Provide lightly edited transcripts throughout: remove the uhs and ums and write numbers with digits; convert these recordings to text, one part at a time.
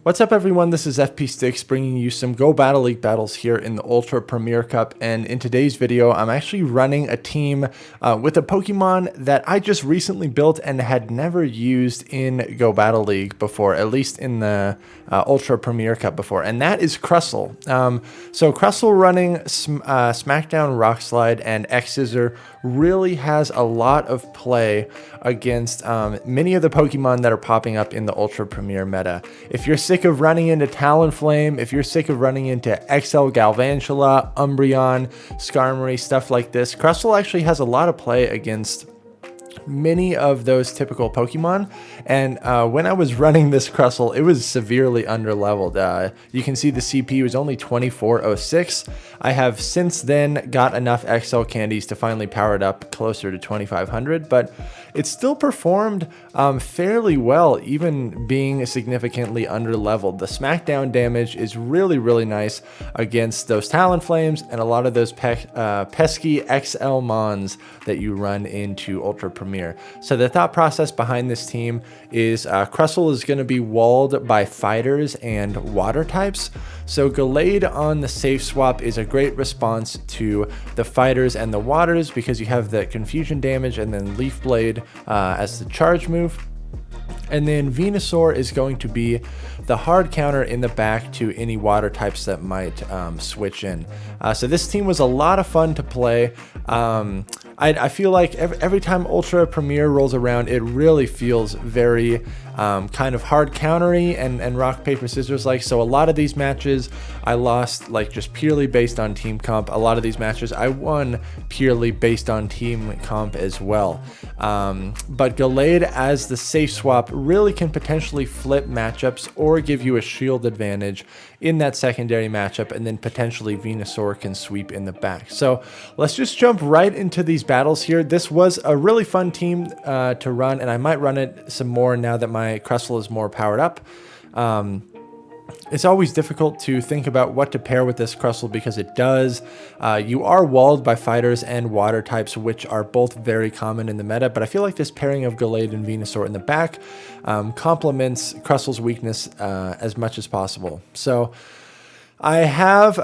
What's up everyone, this is FP Sticks bringing you some Go Battle League battles here in the Ultra Premier Cup, and in today's video I'm actually running a team with a Pokemon that I just recently built and had never used in Go Battle League before, at least in the Ultra Premier Cup before, and that is Crustle. So Crustle running Smackdown, Rock Slide, and X-Scissor really has a lot of play against many of the Pokemon that are popping up in the Ultra Premier meta. If you're sick of running into Talonflame, if you're sick of running into XL Galvantula, Umbreon, Skarmory, stuff like this, Crustle actually has a lot of play against many of those typical Pokemon. And when I was running this Crustle, it was severely underleveled. You can see the CP was only 2406. I have since then got enough XL candies to finally power it up closer to 2500, but it still performed fairly well, even being significantly underleveled. The smackdown damage is really nice against those Talonflames and a lot of those pesky XL Mons that you run into Ultra Premier. So the thought process behind this team is Crustle is going to be walled by fighters and water types. So Gallade on the safe swap is a great response to the fighters and the waters because you have the confusion damage and then Leaf Blade as the charge move. And then Venusaur is going to be the hard counter in the back to any water types that might switch in. So this team was a lot of fun to play. I feel like every time Ultra Premier rolls around, it really feels very kind of hard countery and rock, paper, scissors like. So a lot of these matches I lost like just purely based on team comp. A lot of these matches I won purely based on team comp as well. But Gallade as the safe swap really can potentially flip matchups or give you a shield advantage in that secondary matchup, and then potentially Venusaur can sweep in the back. So let's just jump right into these battles here. This was a really fun team to run, and I might run it some more now that my Crustle is more powered up. It's always difficult to think about what to pair with this Crustle because it does. You are walled by fighters and water types, which are both very common in the meta, but I feel like this pairing of Gallade and Venusaur in the back complements Crustle's weakness as much as possible. So I have,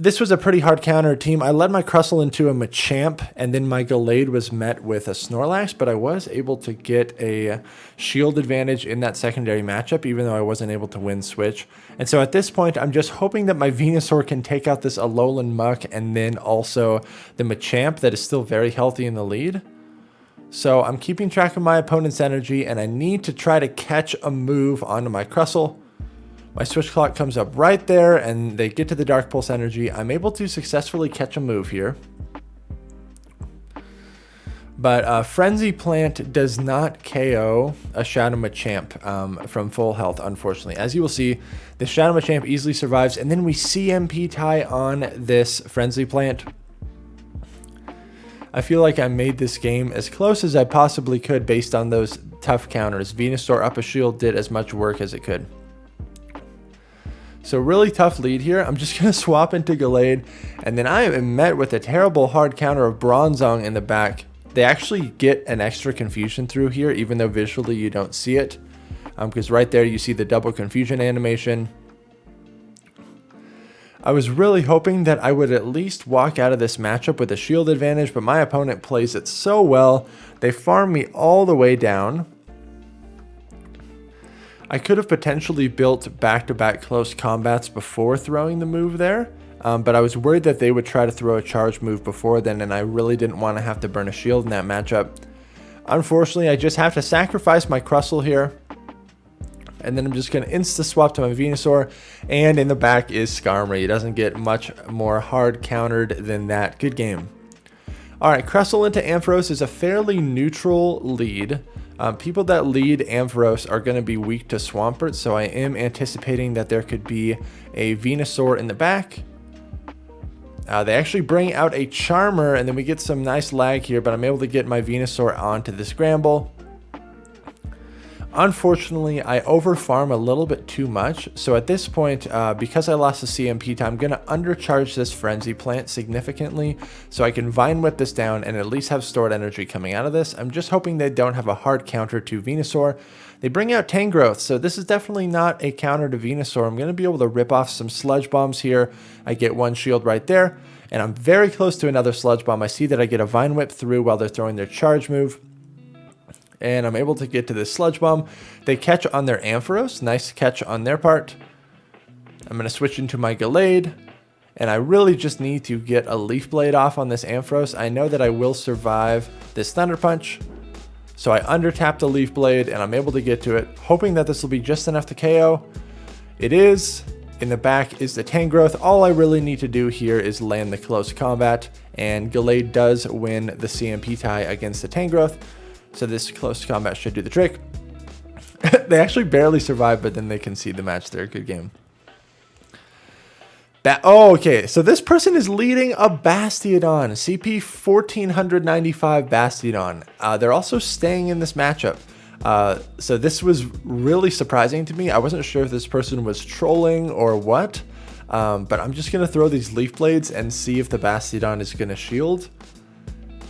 this was a pretty hard counter team. I led my Crustle into a Machamp, and then my Gallade was met with a Snorlax, but I was able to get a shield advantage in that secondary matchup, even though I wasn't able to win switch. And so at this point, I'm just hoping that my Venusaur can take out this Alolan Muck, and then also the Machamp that is still very healthy in the lead. So I'm keeping track of my opponent's energy, and I need to try to catch a move onto my Crustle. My switch clock comes up right there, and they get to the Dark Pulse energy. I'm able to successfully catch a move here. But Frenzy Plant does not KO a Shadow Machamp from full health, unfortunately. As you will see, the Shadow Machamp easily survives, and then we CMP tie on this Frenzy Plant. I feel like I made this game as close as I possibly could based on those tough counters. Venusaur up a shield did as much work as it could. So really tough lead here. I'm just going to swap into Gallade, and then I am met with a terrible hard counter of Bronzong in the back. They actually get an extra confusion through here, even though visually you don't see it, because right there you see the double confusion animation. I was really hoping that I would at least walk out of this matchup with a shield advantage, but my opponent plays it so well. They farm me all the way down. I could have potentially built back-to-back close combats before throwing the move there, but I was worried that they would try to throw a charge move before then, and I really didn't want to have to burn a shield in that matchup. Unfortunately, I just have to sacrifice my Crustle here, and then I'm just going to insta-swap to my Venusaur, and in the back is Skarmory. It doesn't get much more hard countered than that. Good game. Alright, Crustle into Ampharos is a fairly neutral lead. People that lead Ampharos are going to be weak to Swampert, so I am anticipating that there could be a Venusaur in the back. They actually bring out a Charmer, and then we get some nice lag here, but I'm able to get my Venusaur onto the scramble. Unfortunately, I overfarm a little bit too much, so at this point, because I lost the CMP time, I'm going to undercharge this Frenzy Plant significantly so I can Vine Whip this down and at least have stored energy coming out of this. I'm just hoping they don't have a hard counter to Venusaur. They bring out Tangrowth, so this is definitely not a counter to Venusaur. I'm going to be able to rip off some Sludge Bombs here. I get one shield right there, and I'm very close to another Sludge Bomb. I see that I get a Vine Whip through while they're throwing their charge move. And I'm able to get to this Sludge Bomb. They catch on their Ampharos. Nice catch on their part. I'm going to switch into my Gallade. And I really just need to get a Leaf Blade off on this Ampharos. I know that I will survive this Thunder Punch. So I undertap the Leaf Blade and I'm able to get to it, hoping that this will be just enough to KO. It is. In the back is the Tangrowth. All I really need to do here is land the close combat. And Gallade does win the CMP tie against the Tangrowth. So this close combat should do the trick. They actually barely survive, but then they concede the match there. Good game. Oh, okay. So this person is leading a Bastiodon. CP 1495 Bastiodon. They're also staying in this matchup. So this was really surprising to me. I wasn't sure if this person was trolling or what. But I'm just going to throw these Leaf Blades and see if the Bastiodon is going to shield.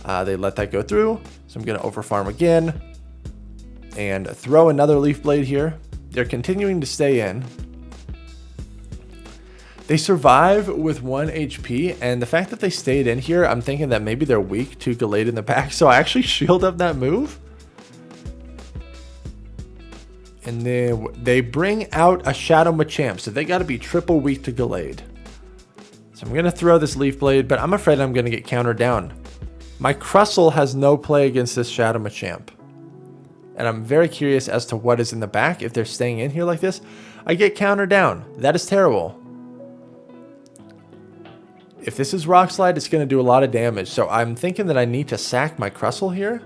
They let that go through. So I'm going to overfarm again and throw another Leaf Blade here. They're continuing to stay in. They survive with 1 HP, and the fact that they stayed in here, I'm thinking that maybe they're weak to Gallade in the back, so I actually shield up that move. And then they bring out a Shadow Machamp, so they got to be triple weak to Gallade. So I'm going to throw this Leaf Blade, but I'm afraid I'm going to get countered down. My Crustle has no play against this Shadow Machamp. And I'm very curious as to what is in the back if they're staying in here like this. I get countered down. That is terrible. If this is Rock Slide, it's going to do a lot of damage. So I'm thinking that I need to sack my Crustle here.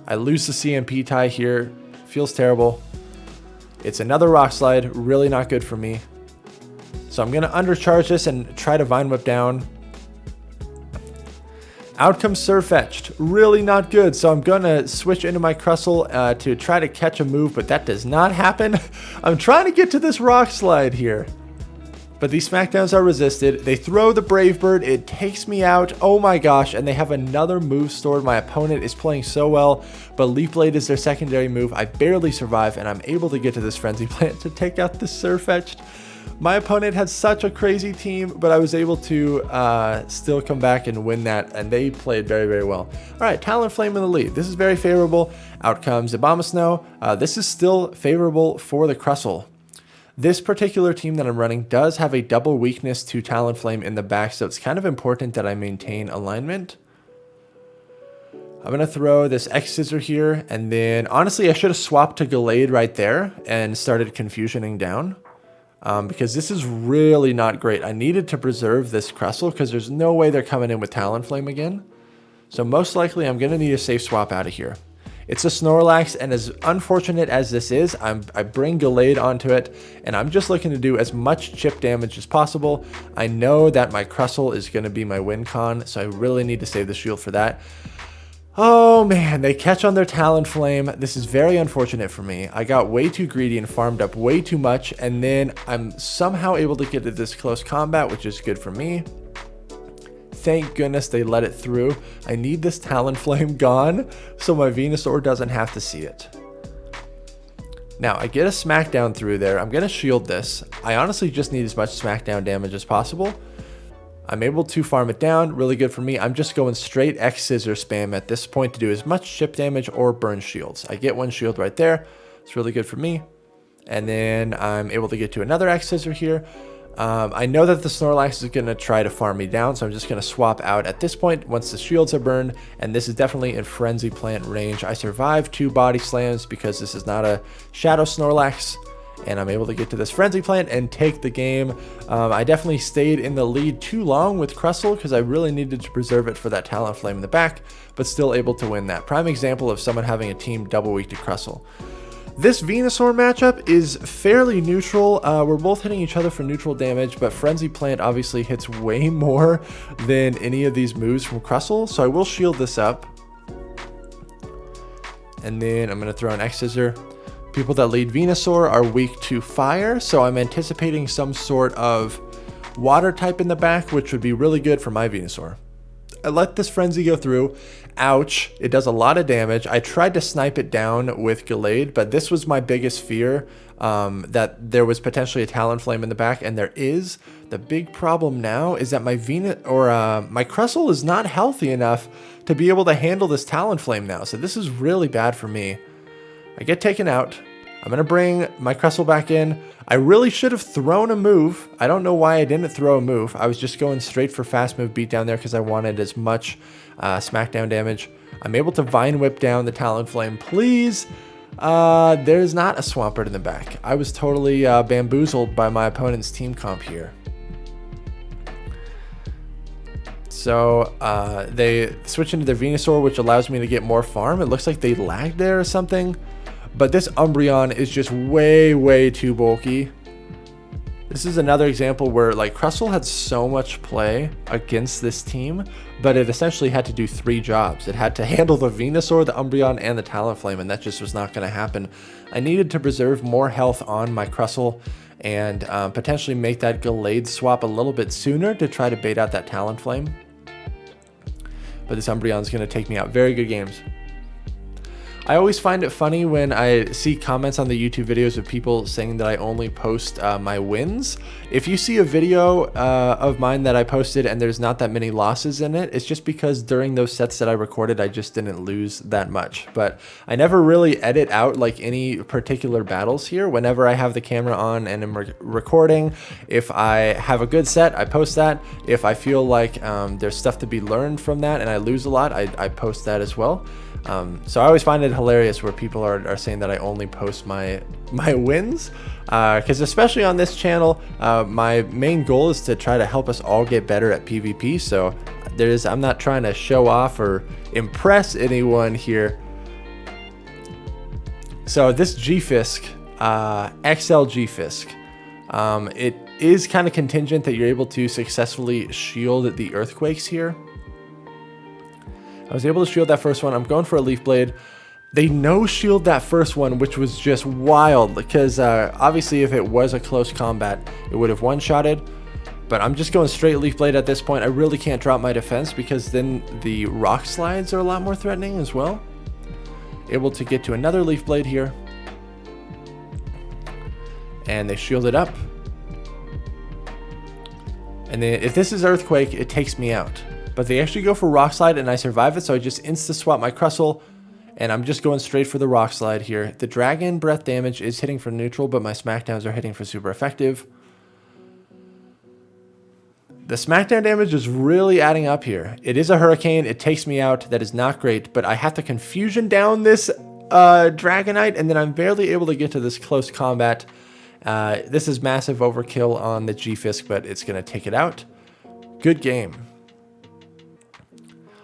I lose the CMP tie here. Feels terrible. It's another Rock Slide. Really not good for me. So I'm going to undercharge this and try to Vine Whip down. Out comes Surfetched. Really not good. So I'm going to switch into my Crustle to try to catch a move, but that does not happen. I'm trying to get to this Rock Slide here. But these Smackdowns are resisted. They throw the Brave Bird. It takes me out. Oh my gosh. And they have another move stored. My opponent is playing so well. But Leaf Blade is their secondary move. I barely survive. And I'm able to get to this Frenzy Plant to take out the Surfetched. My opponent had such a crazy team. But I was able to still come back and win that. And they played very, very well. Alright, Talonflame in the lead. This is very favorable. Out comes Abomasnow. This is still favorable for the Crustle. This particular team that I'm running does have a double weakness to Talonflame in the back, so it's kind of important that I maintain alignment. I'm going to throw this X-Scissor here, and then honestly I should have swapped to Gallade right there and started confusioning down. Because this is really not great. I needed to preserve this Crustle because there's no way they're coming in with Talonflame again. So most likely I'm going to need a safe swap out of here. It's a Snorlax, and as unfortunate as this is, I bring Gallade onto it, and I'm just looking to do as much chip damage as possible. I know that my Crustle is going to be my win con, so I really need to save the shield for that. Oh man, they catch on their Talonflame. This is very unfortunate for me. I got way too greedy and farmed up way too much, and then I'm somehow able to get to this close combat, which is good for me. Thank goodness they let it through. I need this Talonflame gone so my Venusaur doesn't have to see it. Now, I get a Smackdown through there. I'm going to shield this. I honestly just need as much Smackdown damage as possible. I'm able to farm it down. Really good for me. I'm just going straight X-Scissor spam at this point to do as much chip damage or burn shields. I get one shield right there. It's really good for me. And then I'm able to get to another X-Scissor here. I know that the Snorlax is going to try to farm me down, so I'm just going to swap out at this point once the shields are burned, and this is definitely in Frenzy Plant range. I survived 2 body slams because this is not a Shadow Snorlax, and I'm able to get to this Frenzy Plant and take the game. I definitely stayed in the lead too long with Crustle because I really needed to preserve it for that Talonflame in the back, but still able to win that. Prime example of someone having a team double weak to Crustle. This Venusaur matchup is fairly neutral. We're both hitting each other for neutral damage, but Frenzy Plant obviously hits way more than any of these moves from Crustle, so I will shield this up. And then I'm going to throw an X-Scissor. People that lead Venusaur are weak to fire, so I'm anticipating some sort of water type in the back, which would be really good for my Venusaur. I let this Frenzy go through. Ouch, it does a lot of damage. I tried to snipe it down with Gallade, but this was my biggest fear, that there was potentially a Talonflame in the back, and there is. The big problem now is that my my Crustle is not healthy enough to be able to handle this Talonflame now, so this is really bad for me. I get taken out. I'm going to bring my Crustle back in. I really should have thrown a move. I don't know why I didn't throw a move. I was just going straight for fast move beat down there because I wanted as much smackdown damage. I'm able to Vine Whip down the Talonflame. Please. There's not a Swampert in the back. I was totally bamboozled by my opponent's team comp here. So they switch into their Venusaur, which allows me to get more farm. It looks like they lagged there or something. But this Umbreon is just way too bulky. This is another example where like Crustle had so much play against this team, but it essentially had to do 3 jobs. It had to handle the Venusaur, the Umbreon, and the Talonflame, and that just was not going to happen. I needed to preserve more health on my Crustle and potentially make that Gallade swap a little bit sooner to try to bait out that Talonflame. But this Umbreon is going to take me out. Very good games. I always find it funny when I see comments on the YouTube videos of people saying that I only post my wins. If you see a video of mine that I posted and there's not that many losses in it, it's just because during those sets that I recorded, I just didn't lose that much. But I never really edit out like any particular battles here. Whenever I have the camera on and I'm recording, if I have a good set, I post that. If I feel like there's stuff to be learned from that and I lose a lot, I post that as well. So I always find it hilarious where people are saying that I only post my wins, because especially on this channel, my main goal is to try to help us all get better at PvP. So I'm not trying to show off or impress anyone here. So this G-Fisk, XL G-Fisk, it is kind of contingent that you're able to successfully shield the earthquakes here. I was able to shield that first one. I'm going for a Leaf Blade. They no-shield that first one, which was just wild, because obviously if it was a close combat, it would have one-shotted. But I'm just going straight Leaf Blade at this point. I really can't drop my defense because then the Rock Slides are a lot more threatening as well. Able to get to another Leaf Blade here. And they shield it up. And then if this is Earthquake, it takes me out. But they actually go for Rock Slide and I survive it, so I just insta-swap my Crustle, and I'm just going straight for the Rock Slide here. The Dragon Breath damage is hitting for neutral, but my Smackdowns are hitting for super effective. The Smackdown damage is really adding up here. It is a Hurricane, it takes me out, that is not great, but I have to Confusion down this Dragonite, and then I'm barely able to get to this close combat. This is massive overkill on the G-Fisk, but it's going to take it out. Good game.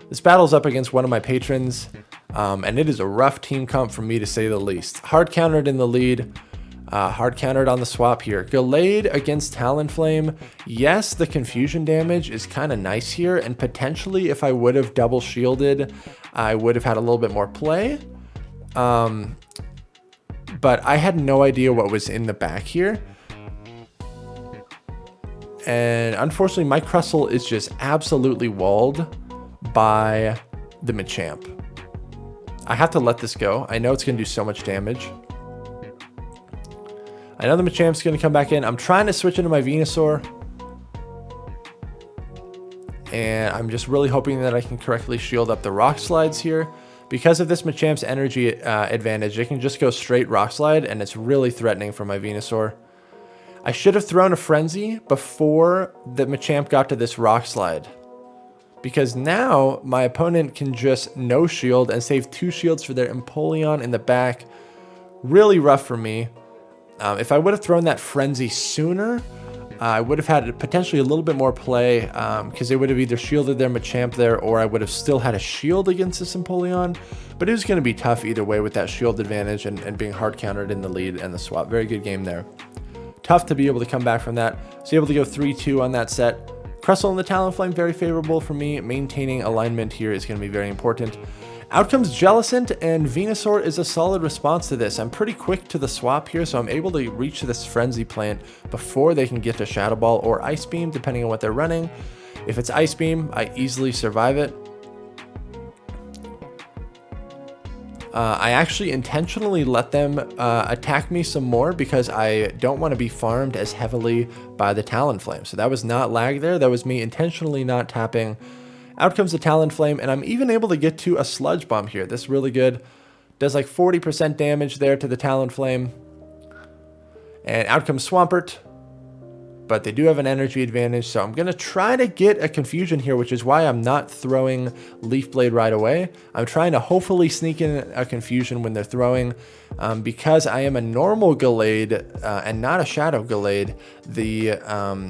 This battle's up against one of my patrons, and it is a rough team comp for me to say the least. Hard countered in the lead, hard countered on the swap here. Gallade against Talonflame. Yes, the confusion damage is kind of nice here, and potentially if I would have double shielded, I would have had a little bit more play. But I had no idea what was in the back here. And unfortunately, my Crustle is just absolutely walled by the Machamp. I have to let this go. I know it's going to do so much damage. I know the Machamp's going to come back in. I'm trying to switch into my Venusaur. And I'm just really hoping that I can correctly shield up the Rock Slides here. Because of this Machamp's energy advantage, it can just go straight Rock Slide, and it's really threatening for my Venusaur. I should have thrown a Frenzy before the Machamp got to this Rock Slide, because now my opponent can just no shield and save 2 shields for their Empoleon in the back. Really rough for me. If I would have thrown that Frenzy sooner, I would have had potentially a little bit more play, because they would have either shielded their Machamp there, or I would have still had a shield against this Empoleon. But it was going to be tough either way with that shield advantage and being hard countered in the lead and the swap. Very good game there. Tough to be able to come back from that. So able to go 3-2 on that set. Crustle and the Talonflame, very favorable for me. Maintaining alignment here is going to be very important. Out comes Jellicent, and Venusaur is a solid response to this. I'm pretty quick to the swap here, so I'm able to reach this Frenzy Plant before they can get to Shadow Ball or Ice Beam, depending on what they're running. If it's Ice Beam, I easily survive it. I actually intentionally let them attack me some more because I don't want to be farmed as heavily by the Talonflame. So that was not lag there. That was me intentionally not tapping. Out comes the Talonflame, and I'm even able to get to a Sludge Bomb here. This is really good. Does like 40% damage there to the Talonflame. And out comes Swampert. But they do have an energy advantage, so I'm going to try to get a confusion here, which is why I'm not throwing Leaf Blade right away. I'm trying to hopefully sneak in a confusion when they're throwing. Because I am a normal Gallade and not a Shadow Gallade, the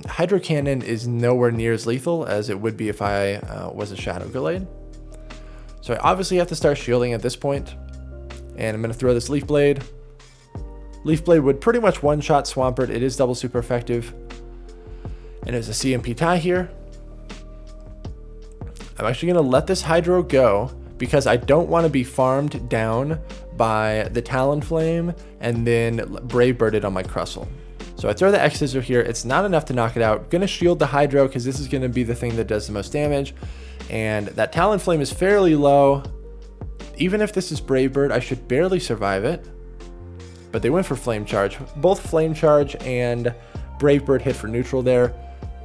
Hydro Cannon is nowhere near as lethal as it would be if I was a Shadow Gallade. So I obviously have to start shielding at this point. And I'm going to throw this Leaf Blade. Leaf Blade would pretty much one-shot Swampert. It is double super effective. And there's a CMP tie here. I'm actually going to let this Hydro go because I don't want to be farmed down by the Talonflame and then Brave Bird it on my Crustle. So I throw the X Scissor here. It's not enough to knock it out. Going to shield the Hydro because this is going to be the thing that does the most damage. And that Talonflame is fairly low. Even if this is Brave Bird, I should barely survive it. But they went for Flame Charge. Both Flame Charge and Brave Bird hit for neutral there.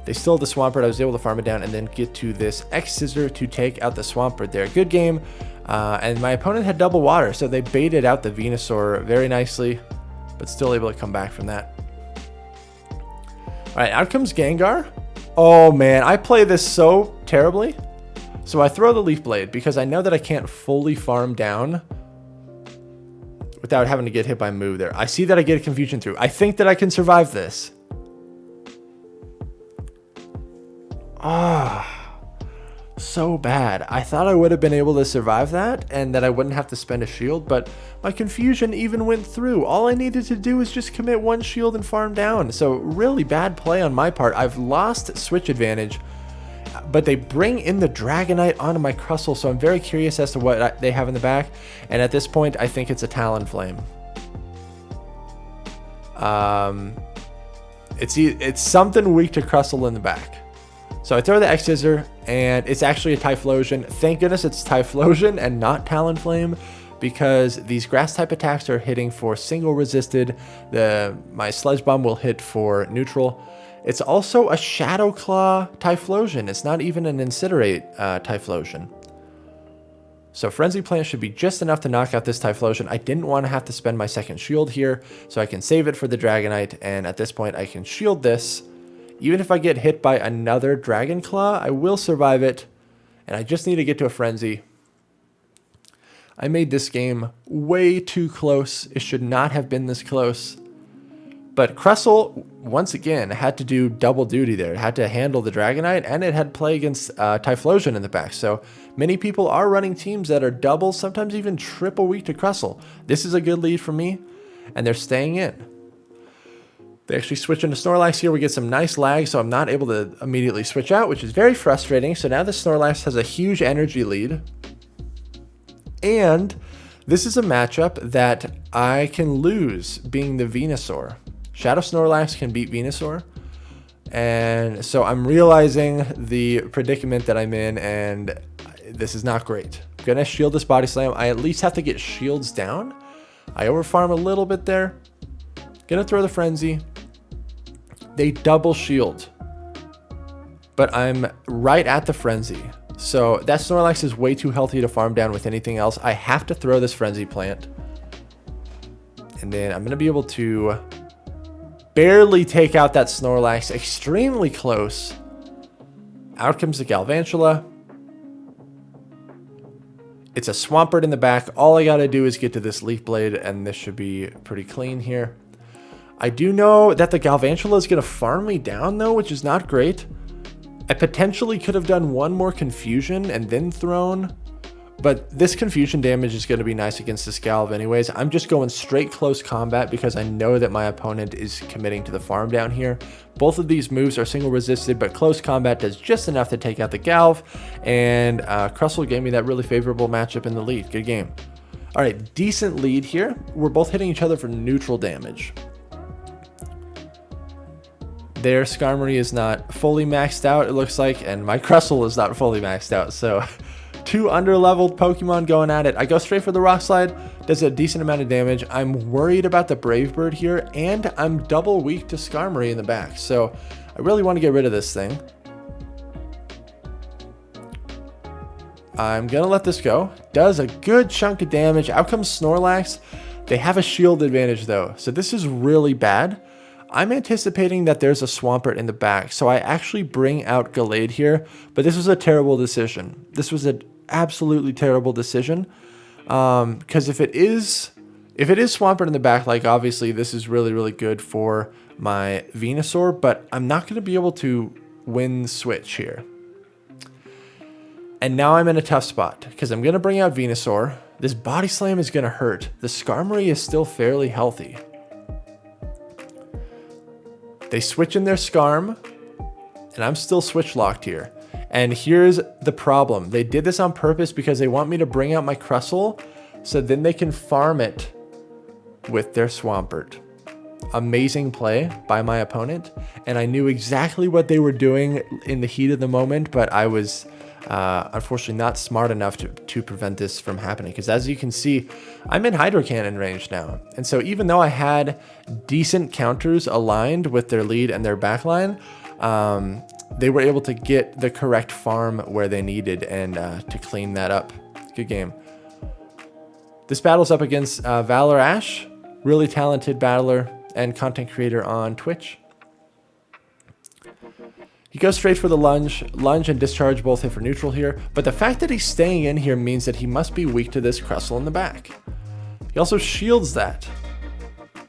They still have the Swampert. I was able to farm it down and then get to this X Scissor to take out the Swampert there. Good game. And my opponent had double water, so they baited out the Venusaur very nicely, but still able to come back from that. All right, out comes Gengar. Oh man, I play this so terribly. So I throw the Leaf Blade because I know that I can't fully farm down without having to get hit by a move there. I see that I get a confusion through. I think that I can survive this. So bad. I thought I would have been able to survive that and that I wouldn't have to spend a shield, but my confusion even went through. All I needed to do was just commit one shield and farm down. So really bad play on my part. I've lost switch advantage, but they bring in the Dragonite onto my Crustle, so I'm very curious as to what they have in the back. And at this point, I think it's a Talonflame. It's something weak to Crustle in the back. So I throw the X Scissor, and it's actually a Typhlosion. Thank goodness it's Typhlosion and not Talonflame, because these grass type attacks are hitting for single resisted. My Sludge Bomb will hit for neutral. It's also a Shadow Claw Typhlosion. It's not even an Incinerate Typhlosion. So Frenzy Plant should be just enough to knock out this Typhlosion. I didn't want to have to spend my second shield here, so I can save it for the Dragonite, and at this point I can shield this. Even if I get hit by another Dragon Claw, I will survive it, and I just need to get to a Frenzy. I made this game way too close. It should not have been this close. But Crustle, once again, had to do double duty there. It had to handle the Dragonite, and it had to play against Typhlosion in the back. So many people are running teams that are double, sometimes even triple weak to Crustle. This is a good lead for me, and they're staying in. They actually switch into Snorlax here. We get some nice lag, so I'm not able to immediately switch out, which is very frustrating. So now the Snorlax has a huge energy lead. And this is a matchup that I can lose, being the Venusaur. Shadow Snorlax can beat Venusaur. And so I'm realizing the predicament that I'm in, and this is not great. I'm gonna shield this Body Slam. I at least have to get shields down. I overfarm a little bit there. Gonna throw the Frenzy. They double shield, but I'm right at the Frenzy. So that Snorlax is way too healthy to farm down with anything else. I have to throw this Frenzy Plant. And then I'm going to be able to barely take out that Snorlax. Extremely close. Out comes the Galvantula. It's a Swampert in the back. All I got to do is get to this Leaf Blade, and this should be pretty clean here. I do know that the Galvantula is going to farm me down, though, which is not great. I potentially could have done one more confusion and then thrown, But this confusion damage is going to be nice against this Galv anyways. I'm just going straight close combat because I know that my opponent is committing to the farm down here. Both of these moves are single resisted, but close combat does just enough to take out the Galv. And Crustle gave me that really favorable matchup in the lead. Good game. All right, decent lead here. We're both hitting each other for neutral damage. Their Skarmory is not fully maxed out, it looks like, and my Crustle is not fully maxed out. So two under-leveled Pokemon going at it. I go straight for the Rock Slide, does a decent amount of damage. I'm worried about the Brave Bird here, and I'm double weak to Skarmory in the back. So I really want to get rid of this thing. I'm going to let this go. Does a good chunk of damage. Out comes Snorlax. They have a shield advantage, though, so this is really bad. I'm anticipating that there's a Swampert in the back, so I actually bring out Gallade here, but this was a terrible decision. This was an absolutely terrible decision, because if it is Swampert in the back, like obviously this is really, really good for my Venusaur, but I'm not going to be able to win switch here. And now I'm in a tough spot, because I'm going to bring out Venusaur. This Body Slam is going to hurt. The Skarmory is still fairly healthy. They switch in their Skarm, and I'm still switch locked here. And here's the problem. They did this on purpose because they want me to bring out my Crustle, so then they can farm it with their Swampert. Amazing play by my opponent, and I knew exactly what they were doing in the heat of the moment, but I was unfortunately not smart enough to prevent this from happening, because as you can see, I'm in Hydro Cannon range now. And so even though I had decent counters aligned with their lead and their backline, they were able to get the correct farm where they needed and to clean that up. Good game. This battle's up against Valor Ash, really talented battler and content creator on Twitch. He goes straight for the lunge. Lunge and discharge both hit for neutral here, but the fact that he's staying in here means that he must be weak to this Crustle in the back. He also shields that.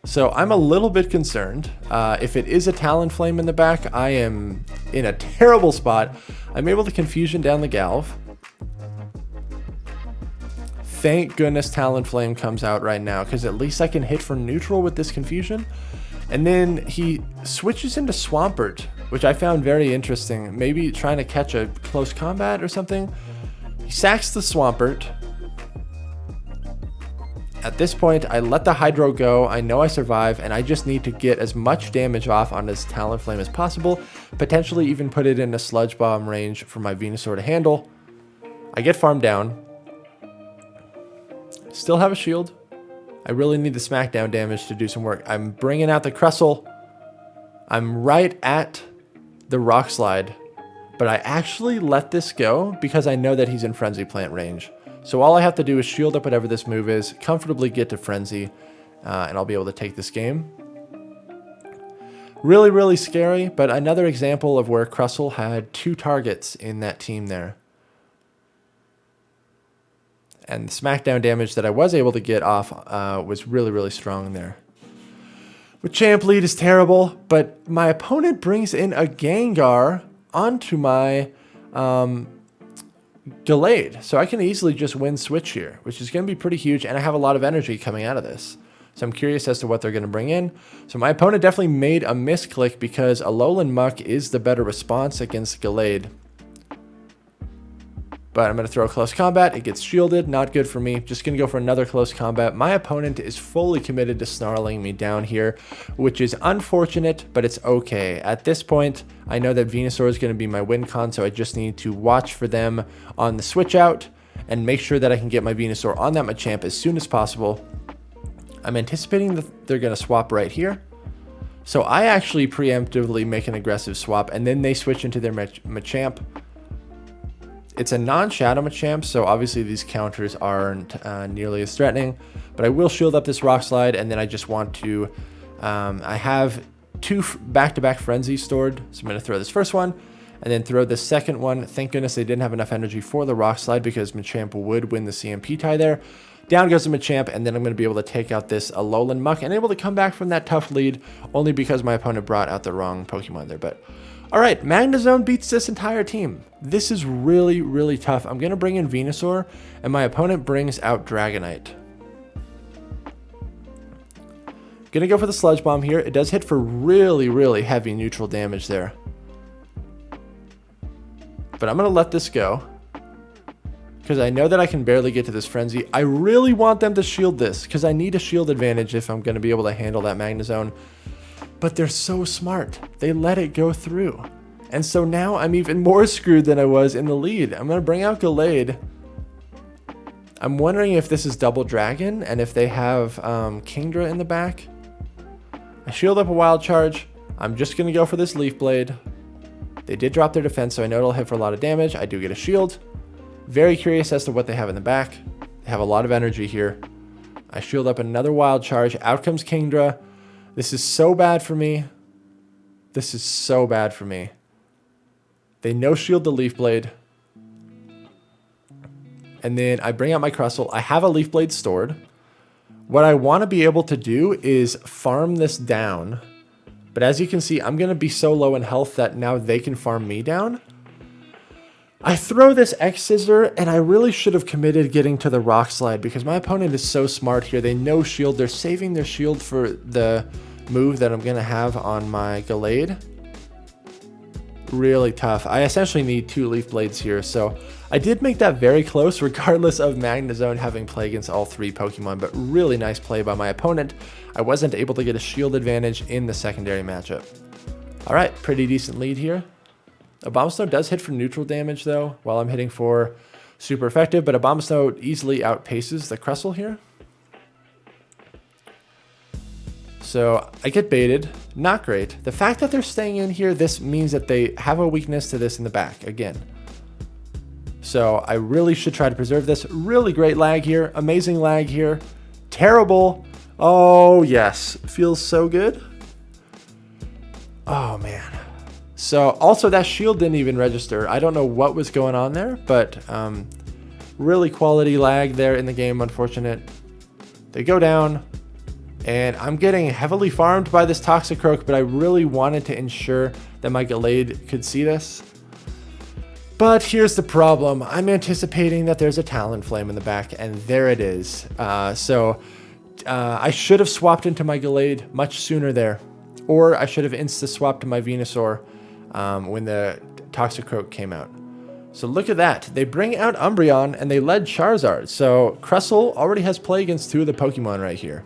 So I'm a little bit concerned. If it is a Talonflame in the back, I am in a terrible spot. I'm able to confusion down the Galv. Thank goodness Talonflame comes out right now, because at least I can hit for neutral with this confusion. And then he switches into Swampert, which I found very interesting. Maybe trying to catch a close combat or something. He sacks the Swampert. At this point, I let the Hydro go. I know I survive, and I just need to get as much damage off on this Talonflame as possible. Potentially even put it in a Sludge Bomb range for my Venusaur to handle. I get farmed down. Still have a shield. I really need the smackdown damage to do some work. I'm bringing out the Crustle. I'm right at the Rock Slide, but I actually let this go because I know that he's in Frenzy Plant range. So all I have to do is shield up whatever this move is, comfortably get to Frenzy, and I'll be able to take this game. Really, really scary, but another example of where Crustle had two targets in that team there. And the smackdown damage that I was able to get off was really, really strong there. With champ lead is terrible, but my opponent brings in a Gengar onto my Gallade. So I can easily just win switch here, which is going to be pretty huge, and I have a lot of energy coming out of this. So I'm curious as to what they're going to bring in. So my opponent definitely made a misclick because Alolan Muck is the better response against Gallade. But I'm going to throw a close combat. It gets shielded. Not good for me. Just going to go for another close combat. My opponent is fully committed to snarling me down here, which is unfortunate, but it's okay. At this point, I know that Venusaur is going to be my win con, so I just need to watch for them on the switch out and make sure that I can get my Venusaur on that Machamp as soon as possible. I'm anticipating that they're going to swap right here. So I actually preemptively make an aggressive swap, and then they switch into their Machamp. It's a non-Shadow Machamp, so obviously these counters aren't nearly as threatening. But I will shield up this Rock Slide, and then I just want to... I have two back-to-back Frenzies stored, so I'm going to throw this first one, and then throw the second one. Thank goodness they didn't have enough energy for the Rock Slide, because Machamp would win the CMP tie there. Down goes the Machamp, and then I'm going to be able to take out this Alolan Muck, and able to come back from that tough lead, only because my opponent brought out the wrong Pokemon there. But All right, Magnezone beats this entire team. This is really, really tough. I'm going to bring in Venusaur, and my opponent brings out Dragonite. Going to go for the Sludge Bomb here. It does hit for really, really heavy neutral damage there. But I'm going to let this go, because I know that I can barely get to this Frenzy. I really want them to shield this, because I need a shield advantage if I'm going to be able to handle that Magnezone. But they're so smart. They let it go through. And so now I'm even more screwed than I was in the lead. I'm going to bring out Gallade. I'm wondering if this is Double Dragon and if they have Kingdra in the back. I shield up a Wild Charge. I'm just going to go for this Leaf Blade. They did drop their defense, so I know it'll hit for a lot of damage. I do get a shield. Very curious as to what they have in the back. They have a lot of energy here. I shield up another Wild Charge. Out comes Kingdra. This is so bad for me. This is so bad for me. They no-shield the Leaf Blade. And then I bring out my Crustle. I have a Leaf Blade stored. What I want to be able to do is farm this down. But as you can see, I'm going to be so low in health that now they can farm me down. I throw this X-Scissor, and I really should have committed getting to the Rock Slide because my opponent is so smart here. They no-shield. They're saving their shield for the move that I'm going to have on my Gallade. Really tough. I essentially need 2 Leaf Blades here, so I did make that very close regardless of Magnezone having play against all 3 Pokemon, but really nice play by my opponent. I wasn't able to get a shield advantage in the secondary matchup. Alright, pretty decent lead here. Abomasnow does hit for neutral damage though, while I'm hitting for super effective, but Abomasnow easily outpaces the Crustle here. So I get baited. Not great. The fact that they're staying in here, this means that they have a weakness to this in the back again. So I really should try to preserve this. Really great lag here. Amazing lag here. Terrible. Oh, yes. Feels so good. Oh, man. So also that shield didn't even register. I don't know what was going on there, but really quality lag there in the game. Unfortunate. They go down. And I'm getting heavily farmed by this Toxicroak, but I really wanted to ensure that my Gallade could see this. But here's the problem. I'm anticipating that there's a Talonflame in the back, and there it is. I should have swapped into my Gallade much sooner there. Or I should have insta-swapped to my Venusaur when the Toxicroak came out. So look at that. They bring out Umbreon, and they led Charizard. So Crustle already has play against 2 of the Pokemon right here.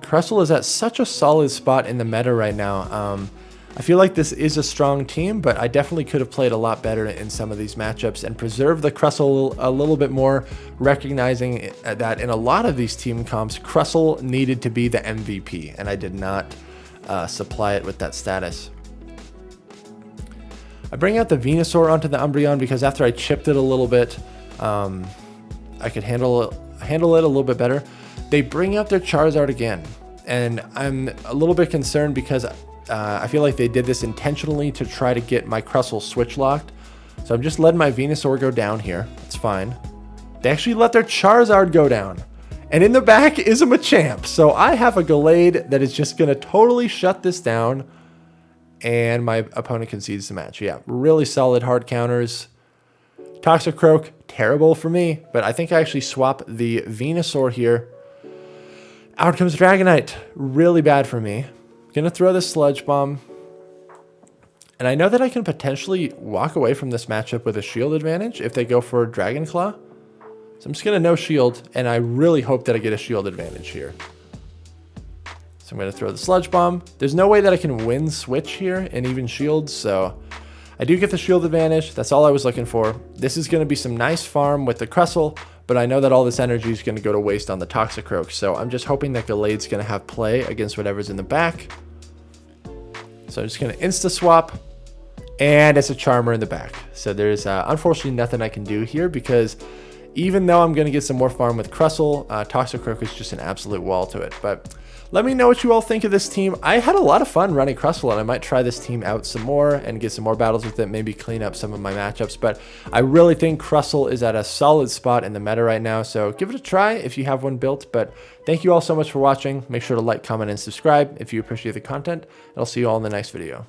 Crustle is at such a solid spot in the meta right now. I feel like this is a strong team, but I definitely could have played a lot better in some of these matchups and preserved the Crustle a little bit more, recognizing that in a lot of these team comps, Crustle needed to be the MVP, and I did not supply it with that status. I bring out the Venusaur onto the Umbreon because after I chipped it a little bit, I could handle it a little bit better. They bring out their Charizard again, and I'm a little bit concerned because I feel like they did this intentionally to try to get my Crustle switch locked. So I'm just letting my Venusaur go down here. It's fine. They actually let their Charizard go down. And in the back is a Machamp. So I have a Gallade that is just going to totally shut this down, and my opponent concedes the match. Yeah, really solid hard counters. Toxicroak, terrible for me, but I think I actually swap the Venusaur here. Out comes Dragonite. Really bad for me. Gonna throw this Sludge Bomb. And I know that I can potentially walk away from this matchup with a shield advantage if they go for Dragon Claw. So I'm just gonna no shield, and I really hope that I get a shield advantage here. So I'm gonna throw the Sludge Bomb. There's no way that I can win switch here and even shield, so I do get the shield advantage. That's all I was looking for. This is gonna be some nice farm with the Crustle, but I know that all this energy is going to go to waste on the Toxicroak, so I'm just hoping that Gallade's going to have play against whatever's in the back. So I'm just going to insta-swap, and it's a Charmer in the back. So there's unfortunately nothing I can do here because even though I'm going to get some more farm with Crustle, Toxicroak is just an absolute wall to it. But let me know what you all think of this team. I had a lot of fun running Crustle, and I might try this team out some more and get some more battles with it, maybe clean up some of my matchups. But I really think Crustle is at a solid spot in the meta right now, so give it a try if you have one built. But thank you all so much for watching. Make sure to like, comment, and subscribe if you appreciate the content, and I'll see you all in the next video.